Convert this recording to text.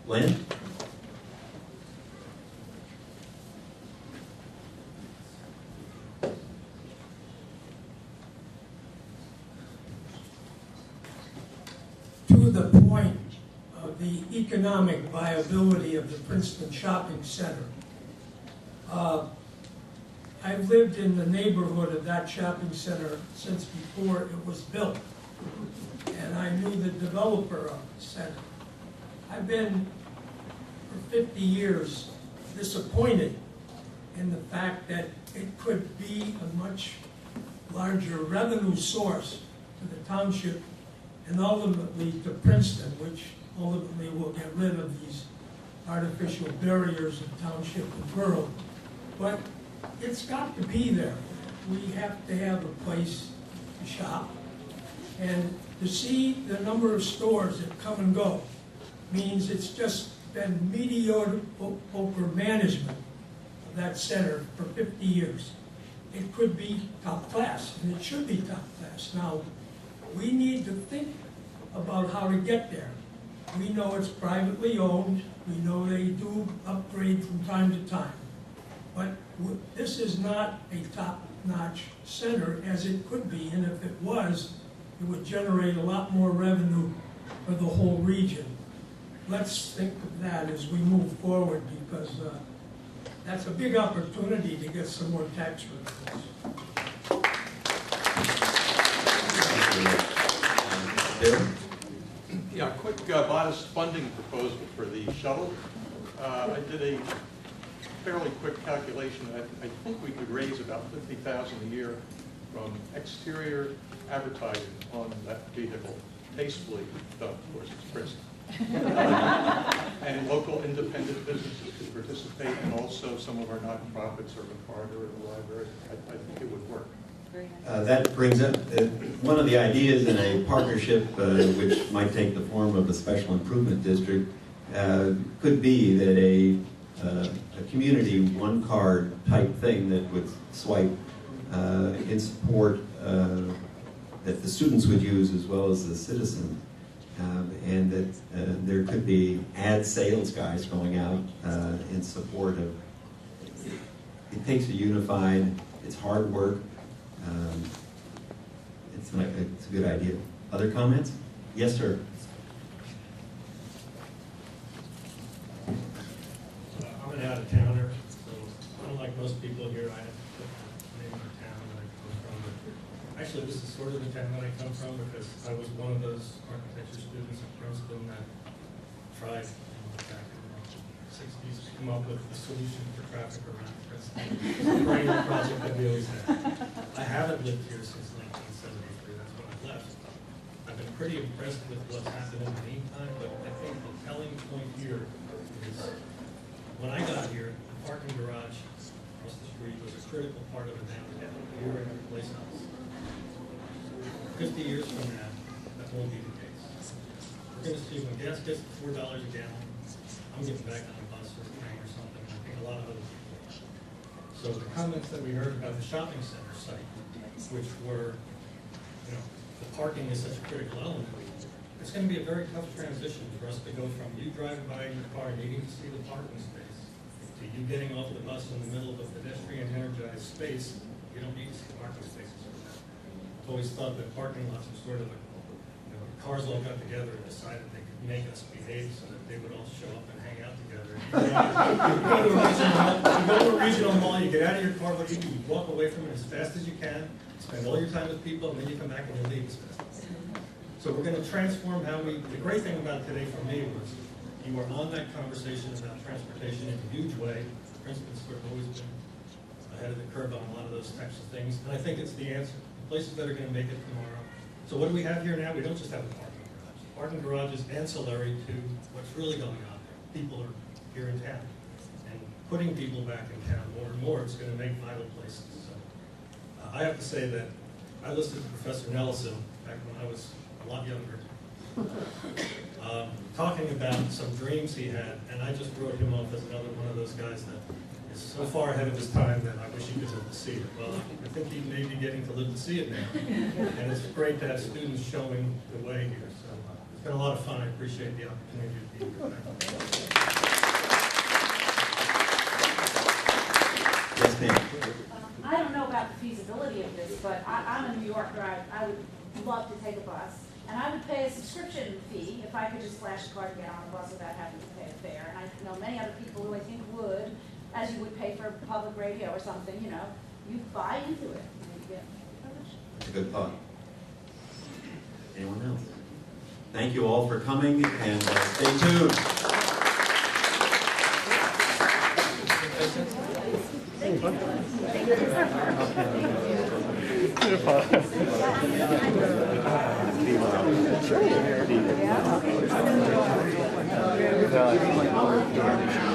Lynn? To the point of the economic viability of the Princeton Shopping Center. I've lived in the neighborhood of that shopping center since before it was built, and I knew the developer of the center. I've been, for 50 years, disappointed in the fact that it could be a much larger revenue source to the township and ultimately to Princeton, which ultimately will get rid of these artificial barriers of township and borough. But it's got to be there. We have to have a place to shop. And to see the number of stores that come and go means it's just been mediocre management of that center for 50 years. It could be top class, and it should be top class. Now, we need to think about how to get there. We know it's privately owned. We know they do upgrade from time to time. But this is not a top-notch center as it could be, and if it was, it would generate a lot more revenue for the whole region. Let's think of that as we move forward, because that's a big opportunity to get some more tax revenues. Yeah, quick modest funding proposal for the shuttle. I did a fairly quick calculation. I think we could raise about $50,000 a year from exterior advertising on that vehicle, tastefully done, of course, it's Princeton. And local independent businesses could participate, and also some of our nonprofits or McCarter or the library. I think it would work. That brings up one of the ideas in a partnership which might take the form of a special improvement district could be that a community one-card type thing that would swipe in support that the students would use as well as the citizens, and that there could be ad sales guys going out in support of. It takes a unified. It's hard work. It's a good idea. Other comments? Yes, sir. I'm an out-of-towner, so unlike most people here, I have to put the name of the town that I come from. But actually, this is sort of the town that I come from because I was one of those architecture students at Princeton that tried back in the 60s to come up with a solution for traffic around Princeton. It's a great project that we always had. I haven't lived here since 1973. That's when I left. I've been pretty impressed with what's happened in the meantime, but I think the telling point here is when I got here, the parking garage across the street was a critical part of a downtown. Here in a place else. 50 years from now, that won't be the case. We're going to see when gas gets to $4 a gallon, I'm getting back on a bus or a train or something. I think a lot of other people are. So the comments that we heard about the shopping center site, which were, the parking is such a critical element, it's going to be a very tough transition for us to go from you driving by in your car needing to see the parking space to you getting off the bus in the middle of a pedestrian energized space. You don't need to see parking spaces for that. I've always thought that parking lots were sort of like, cars all got together and decided they could make us behave so that they would all show up and hang out together. You go to a regional mall, you get out of your car, what you do, you walk away from it as fast as you can, spend all your time with people, and then you come back and you leave as fast as you can. So we're going to transform how we, the great thing about today for me was you were on that conversation about transportation in a huge way. Princeton's sort of always been ahead of the curve on a lot of those types of things, and I think it's the answer. Places that are going to make it tomorrow. So what do we have here now? We don't just have a parking garage. Parking garage is ancillary to what's really going on there. People are here in town. And putting people back in town more and more is going to make vital places. So I have to say that I listened to Professor Nelson back when I was a lot younger, talking about some dreams he had, and I just wrote him off as another one of those guys that is so far ahead of his time that I wish he could live to see it. Well, I think he may be getting to live to see it now, and it's great to have students showing the way here. So it's been a lot of fun. I appreciate the opportunity to be here. feasibility of this, but I'm a New Yorker, I would love to take a bus, and I would pay a subscription fee if I could just flash a card and get on a bus without having to pay a fare. And I know many other people who I think would, as you would pay for public radio or something, you know, you buy into it. And you get privilege. That's a good thought. Anyone else? Thank you all for coming, and stay tuned. Yeah.